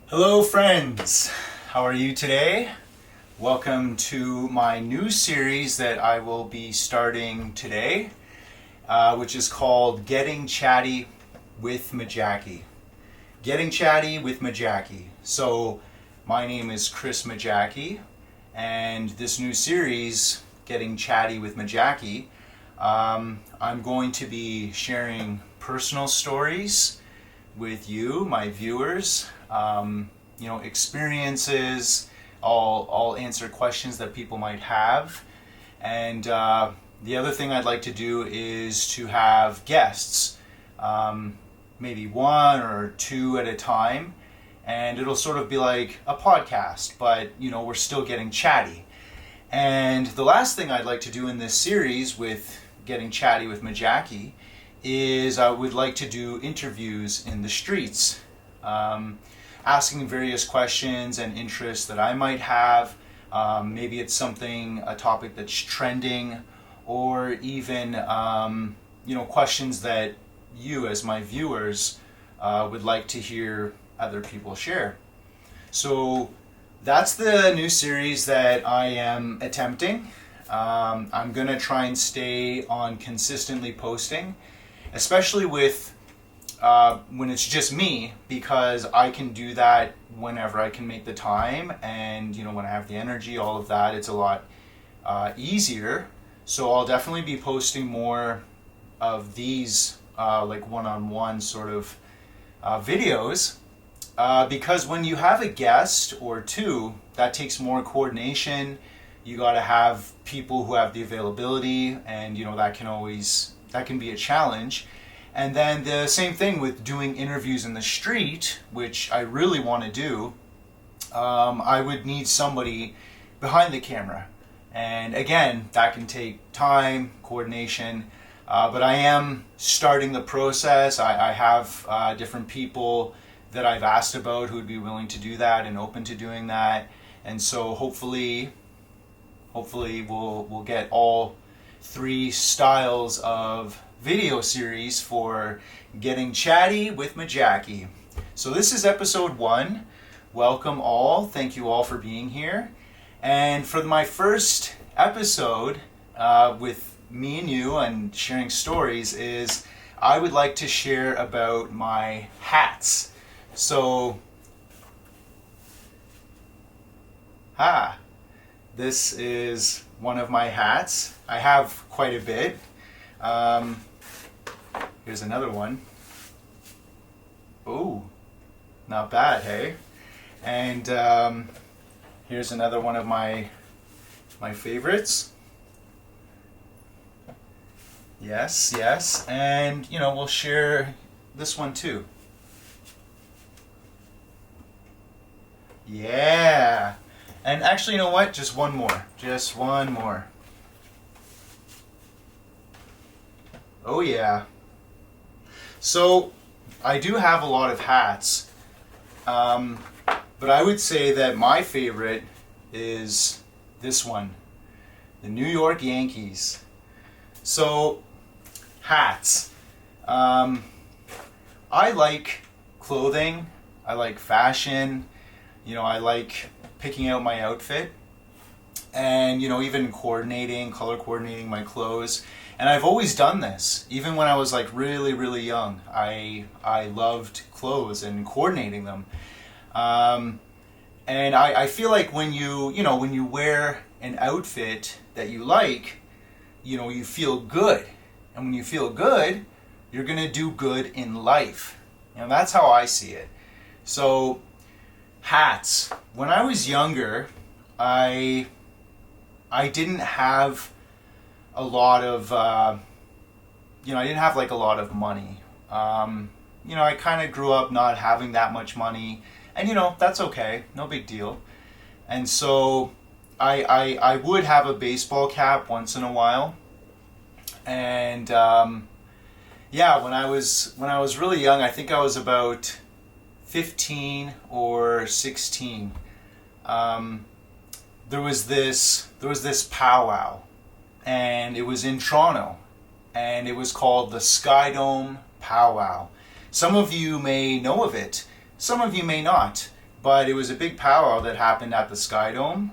Hello friends, how are you today? Welcome to my new series that I will be starting today, which is called Getting Chatty with Mejaki. Getting Chatty with Mejaki. So my name is Chris Mejaki, and this new series, Getting Chatty with Mejaki, I'm going to be sharing personal stories with you, my viewers, experiences. I'll answer questions that people might have. And the other thing I'd like to do is to have guests, maybe one or two at a time. And it'll sort of be like a podcast, but we're still getting chatty. And the last thing I'd like to do in this series with Getting Chatty with Mejaki is I would like to do interviews in the streets, asking various questions and interests that I might have. Maybe it's a topic that's trending, or even questions that you as my viewers would like to hear other people share. So that's the new series that I am attempting. I'm going to try and stay on consistently posting, especially with when it's just me, because I can do that whenever I can make the time, and when I have the energy, all of that, it's a lot easier. So I'll definitely be posting more of these like one-on-one sort of videos, because when you have a guest or two, that takes more coordination. You got to have people who have the availability, and that can be a challenge. And then the same thing with doing interviews in the street, which I really want to do. I would need somebody behind the camera. And again, that can take time, coordination. But I am starting the process. I have different people that I've asked about who would be willing to do that and open to doing that. And so hopefully we'll get all three styles of video series for Getting Chatty with Mejaki. So this is episode 1. Welcome all. Thank you all for being here. And for my first episode with me and you and sharing stories is I would like to share about my hats. So, this is one of my hats. I have quite a bit. Here's another one. Oh, not bad, hey? And here's another one of my favorites. Yes. And, we'll share this one too. Yeah. And actually, you know what? Just one more. Oh yeah. So I do have a lot of hats, but I would say that my favorite is this one, the New York Yankees. So hats. I like clothing. I like fashion. I like picking out my outfit, and even color coordinating my clothes. And I've always done this, even when I was like really, really young. I loved clothes and coordinating them. And I feel like when you wear an outfit that you like, you feel good. And when you feel good, you're gonna do good in life. That's how I see it. So hats. When I was younger, I didn't have a lot of, I didn't have like a lot of money. I kind of grew up not having that much money, and that's okay, no big deal. And so I would have a baseball cap once in a while, and when I was really young, I think I was about 15 or 16. There was this powwow, and it was in Toronto, and it was called the Sky Dome Powwow. Some of you may know of it, some of you may not, but it was a big powwow that happened at the Sky Dome,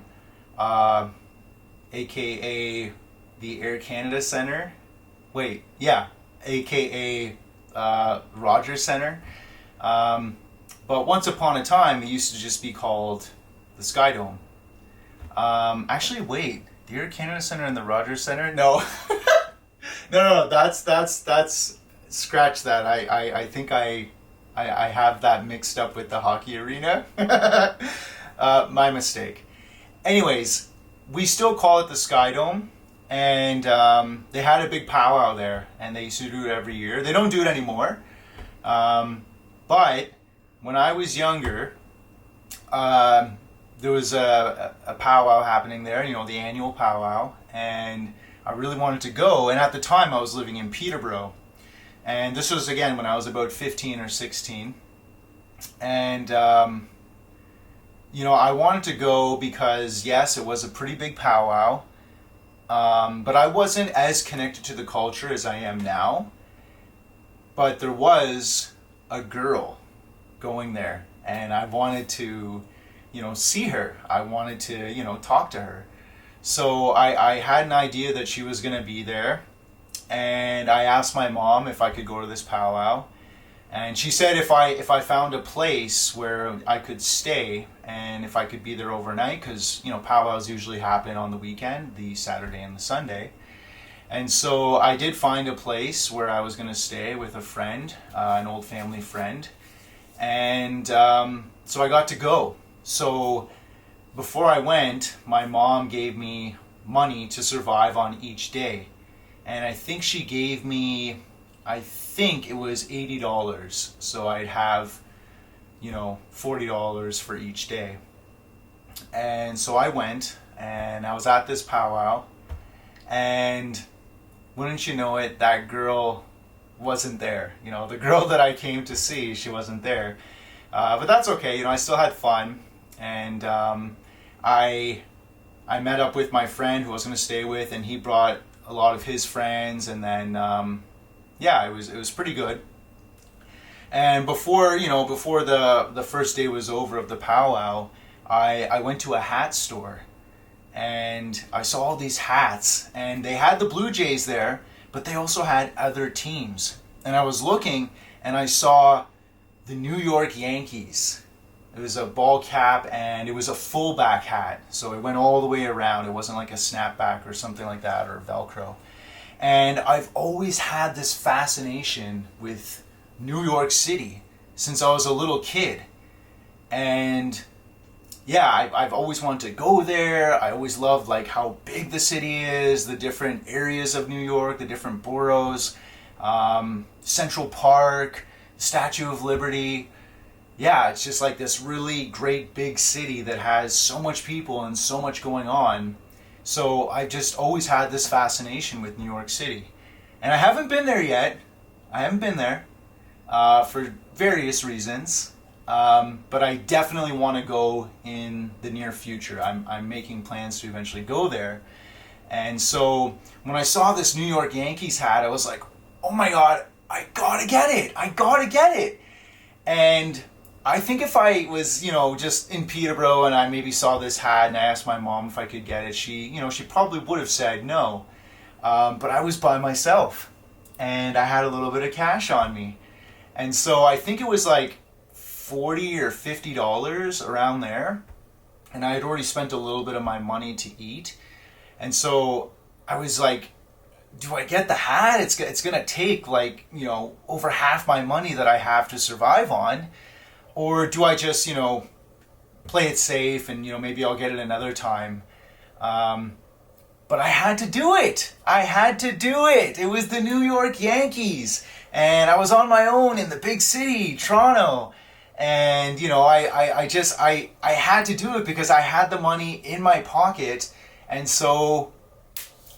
aka the Air Canada Center. Wait, yeah, aka Rogers Center. But once upon a time, it used to just be called the Sky Dome. Actually, wait, the Air Canada Center and the Rogers Center? No, no, that's scratch that. I think I have that mixed up with the hockey arena. My mistake. Anyways, we still call it the Sky Dome, and they had a big powwow there, and they used to do it every year. They don't do it anymore, but when I was younger, there was a powwow happening there, you know, the annual powwow, and I really wanted to go, and at the time I was living in Peterborough, and this was, again, when I was about 15 or 16, and, you know, I wanted to go because, yes, it was a pretty big powwow, but I wasn't as connected to the culture as I am now, but there was a girl going there, and I wanted to, you know, see her. I wanted to, you know, talk to her. So I had an idea that she was going to be there, and I asked my mom if I could go to this powwow, and she said if I found a place where I could stay and if I could be there overnight, because, you know, powwows usually happen on the weekend, the Saturday and the Sunday. And so I did find a place where I was going to stay with a friend, an old family friend. And so I got to go. So before I went, my mom gave me money to survive on each day. And I think she gave me, I think it was $80. So I'd have, you know, $40 for each day. And so I went, and I was at this powwow, and wouldn't you know it, that girl wasn't there. You know, the girl that I came to see, she wasn't there. But that's okay, you know, I still had fun, and I met up with my friend who I was going to stay with, and he brought a lot of his friends, and then yeah, it was pretty good. And before the first day was over of the powwow, I went to a hat store, and I saw all these hats, and they had the Blue Jays there, but they also had other teams. And I was looking, and I saw the New York Yankees. It was a ball cap, and it was a fullback hat, so it went all the way around. It wasn't like a snapback or something like that, or Velcro. And I've always had this fascination with New York City since I was a little kid. And yeah, I've always wanted to go there. I always loved like how big the city is, the different areas of New York, the different boroughs, Central Park, Statue of Liberty. Yeah, it's just like this really great big city that has so much people and so much going on. So I've just always had this fascination with New York City. And I haven't been there yet. I haven't been there for various reasons. But I definitely want to go in the near future. I'm making plans to eventually go there. And so when I saw this New York Yankees hat, I was like, oh my God, I gotta get it. I gotta get it. And I think if I was, you know, just in Peterborough and I maybe saw this hat and I asked my mom if I could get it, she probably would have said no. But I was by myself and I had a little bit of cash on me. And so I think it was like $40 or $50 around there. And I had already spent a little bit of my money to eat. And so I was like, do I get the hat? It's going to take like, you know, over half my money that I have to survive on. Or do I just, you know, play it safe and, you know, maybe I'll get it another time. But I had to do it. I had to do it. It was the New York Yankees. And I was on my own in the big city, Toronto. And, you know, I had to do it because I had the money in my pocket. And so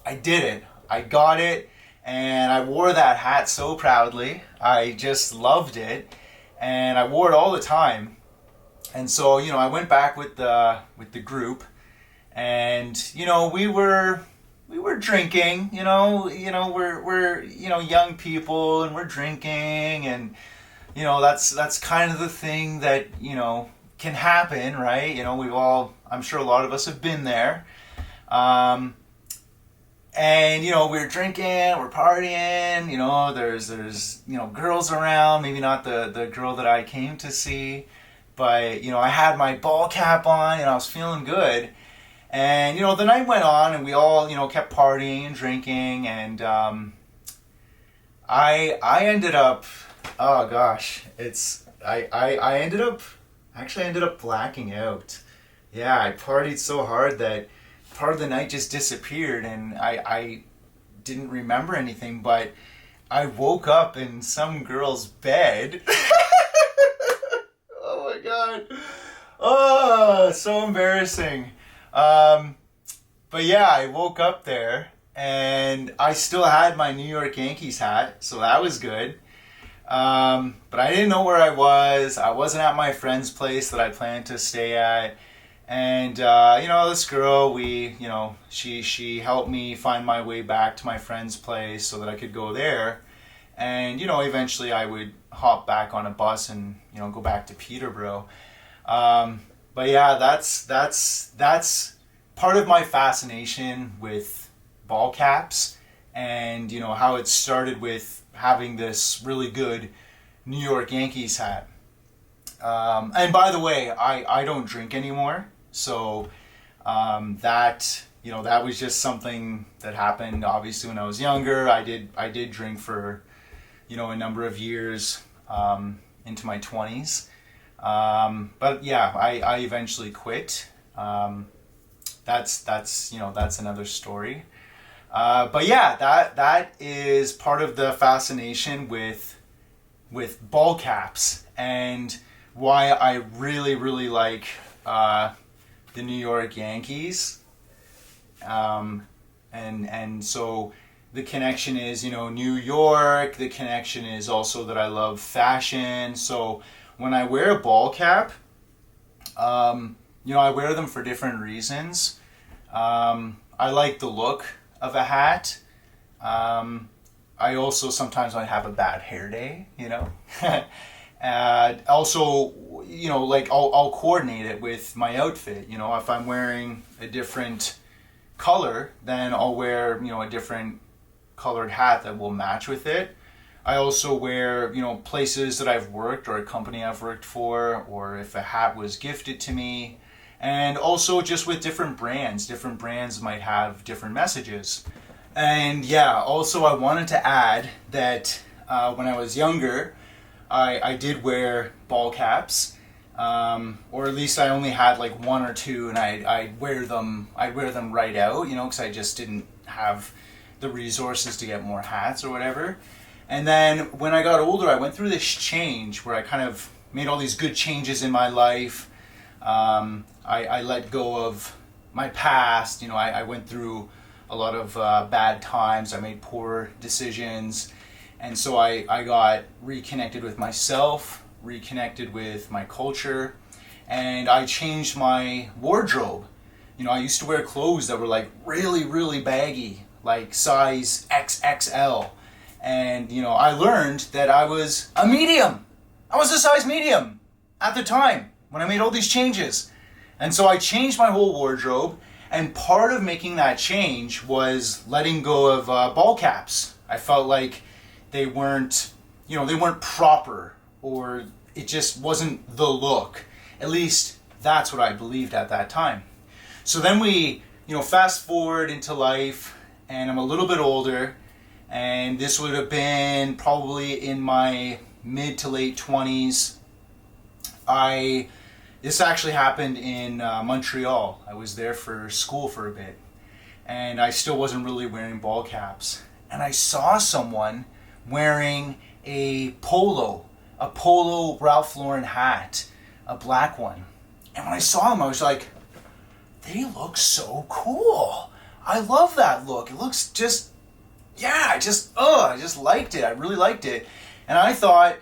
I did it. I got it. And I wore that hat so proudly. I just loved it. And I wore it all the time. And so, you know, I went back with the group, and, you know, we were drinking, you know, we're you know, young people, and we're drinking, and, you know, that's kind of the thing that, you know, can happen, right? I'm sure a lot of us have been there. And we're drinking, we're partying, there's girls around, maybe not the girl that I came to see, but I had my ball cap on and I was feeling good. And the night went on and we all kept partying and drinking, and I ended up, oh gosh, I ended up blacking out. Yeah, I partied so hard that part of the night just disappeared, and I didn't remember anything, but I woke up in some girl's bed. Oh my god. Oh, so embarrassing. But yeah, I woke up there and I still had my New York Yankees hat, so that was good. But I didn't know where I was. I wasn't at my friend's place that I planned to stay at. And, this girl, she helped me find my way back to my friend's place so that I could go there. And, eventually I would hop back on a bus and, go back to Peterborough. But yeah, that's part of my fascination with ball caps, and, how it started with having this really good New York Yankees hat. And by the way, I don't drink anymore. So that was just something that happened obviously when I was younger. I did drink for a number of years into my 20s. But yeah, I eventually quit. That's another story. But yeah, that is part of the fascination with ball caps, and why I really, really like the New York Yankees. And so the connection is, New York. The connection is also that I love fashion. So when I wear a ball cap, I wear them for different reasons. I like the look of a hat. I also sometimes might have a bad hair day, Also, I'll coordinate it with my outfit. If I'm wearing a different color, then I'll wear, a different colored hat that will match with it. I also wear, places that I've worked or a company I've worked for, or if a hat was gifted to me. And also just with different brands. Different brands might have different messages. And yeah, also I wanted to add that when I was younger, I did wear ball caps, or at least I only had like one or two, and I'd wear them right out, because I just didn't have the resources to get more hats or whatever. And then when I got older, I went through this change where I kind of made all these good changes in my life. I let go of my past. I went through a lot of bad times. I made poor decisions. And so I got reconnected with myself, reconnected with my culture, and I changed my wardrobe. I used to wear clothes that were like really, really baggy, like size XXL. And, I learned that I was a medium. I was a size medium at the time when I made all these changes. And so I changed my whole wardrobe, and part of making that change was letting go of ball caps. I felt like they weren't proper, or it just wasn't the look. At least that's what I believed at that time. So then we, fast forward into life, and I'm a little bit older, and this would have been probably in my mid to late 20s. This actually happened in Montreal. I was there for school for a bit, and I still wasn't really wearing ball caps. And I saw someone wearing a polo Ralph Lauren hat, a black one. And when I saw him, I was like, they look so cool. I love that look. It looks I just liked it. I really liked it. And I thought,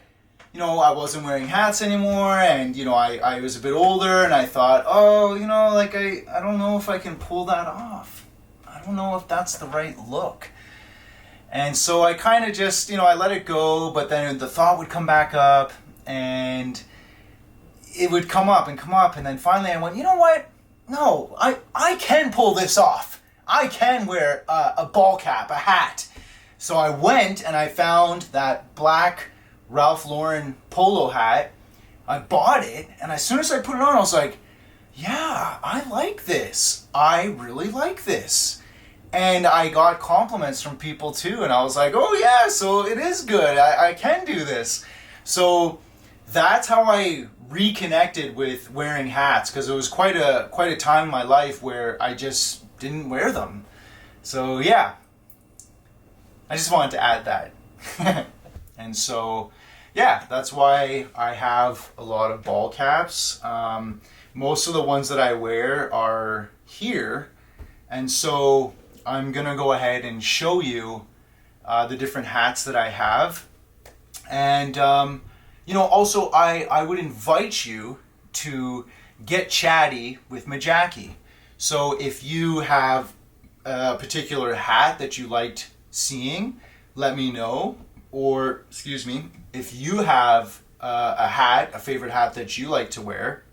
I wasn't wearing hats anymore, and, I was a bit older, and I thought, I don't know if I can pull that off. I don't know if that's the right look. And so I kind of just, I let it go, but then the thought would come back up, and, it would come up and come up, and then finally I went, you know what? No, I can pull this off. I can wear a ball cap, a hat. So I went and I found that black Ralph Lauren polo hat. I bought it, and as soon as I put it on, I was like, yeah, I like this. I really like this. And I got compliments from people too, and I was like, oh yeah, so it is good. I can do this. So that's how I reconnected with wearing hats, because it was quite a time in my life where I just didn't wear them. So yeah, I just wanted to add that. And so yeah, that's why I have a lot of ball caps. Most of the ones that I wear are here, and so I'm gonna go ahead and show you the different hats that I have. And also I would invite you to get chatty with Mejaki. So if you have a particular hat that you liked seeing, let me know. Or, excuse me, if you have a favorite hat that you like to wear,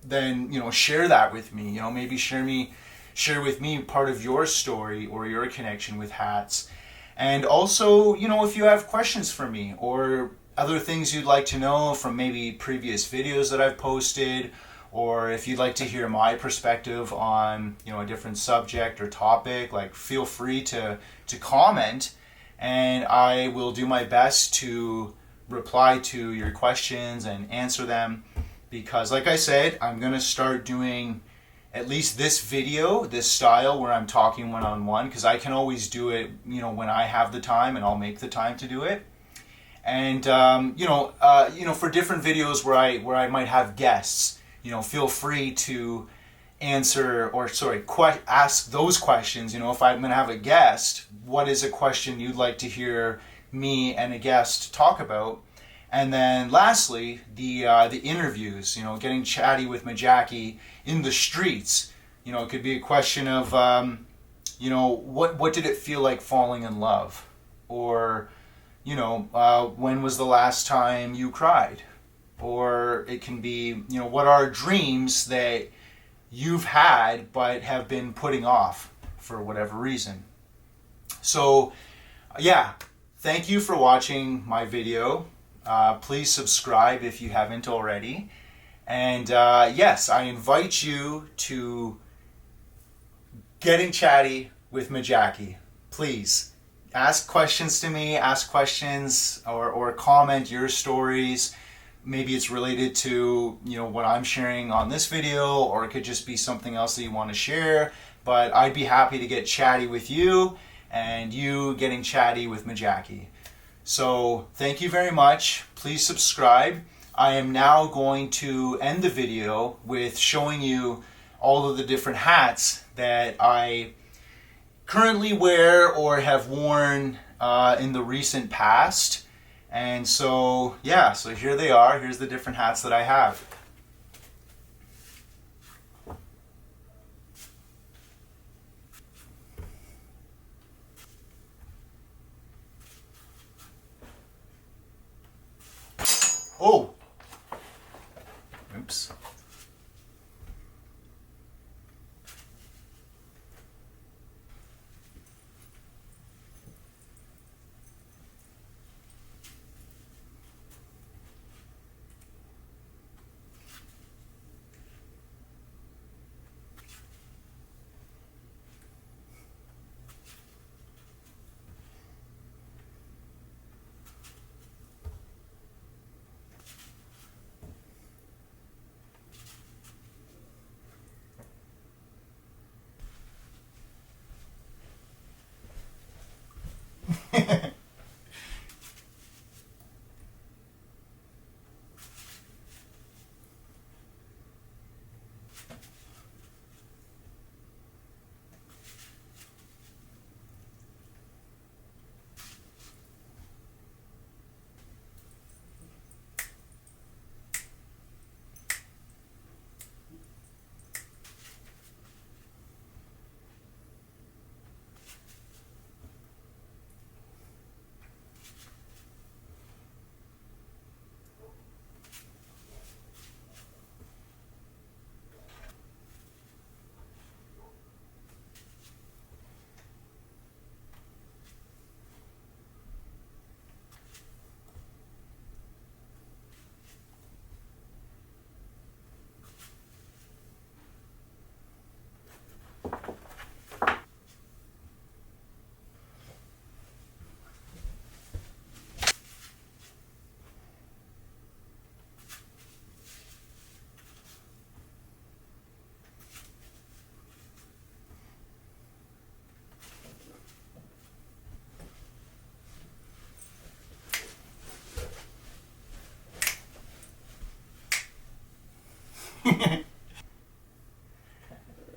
then, share that with me. Maybe share with me part of your story or your connection with hats. And also, if you have questions for me or other things you'd like to know from maybe previous videos that I've posted, or if you'd like to hear my perspective on, a different subject or topic, like, feel free to comment, and I will do my best to reply to your questions and answer them, because like I said, I'm going to start doing at least this video, this style where I'm talking one-on-one, because I can always do it, when I have the time, and I'll make the time to do it. And for different videos where I might have guests, feel free to ask those questions. If I'm going to have a guest, what is a question you'd like to hear me and a guest talk about? And then lastly, the interviews, getting chatty with Mejaki in the streets. It could be a question of, what did it feel like falling in love? Or, when was the last time you cried? Or it can be, what are dreams that you've had but have been putting off for whatever reason. So, yeah, thank you for watching my video. Please subscribe if you haven't already. And yes, I invite you to getting chatty with Mejaki. Please ask questions to me, or comment your stories. Maybe it's related to, what I'm sharing on this video, or it could just be something else that you want to share. But I'd be happy to get chatty with you, and you getting chatty with Mejaki. So thank you very much. Please subscribe. I am now going to end the video with showing you all of the different hats that I currently wear or have worn in the recent past. And so, yeah, so here they are. Here's the different hats that I have. Oh! Oops.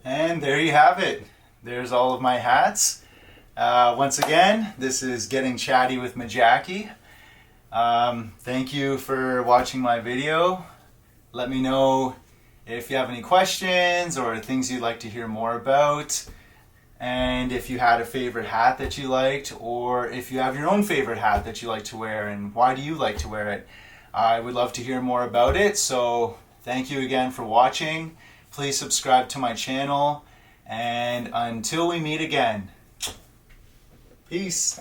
And there you have it. There's all of my hats. Once again, this is Getting Chatty with Mejaki. Thank you for watching my video. Let me know if you have any questions or things you'd like to hear more about. And if you had a favorite hat that you liked, or if you have your own favorite hat that you like to wear and why do you like to wear it. I would love to hear more about it. So thank you again for watching. Please subscribe to my channel. And until we meet again, peace.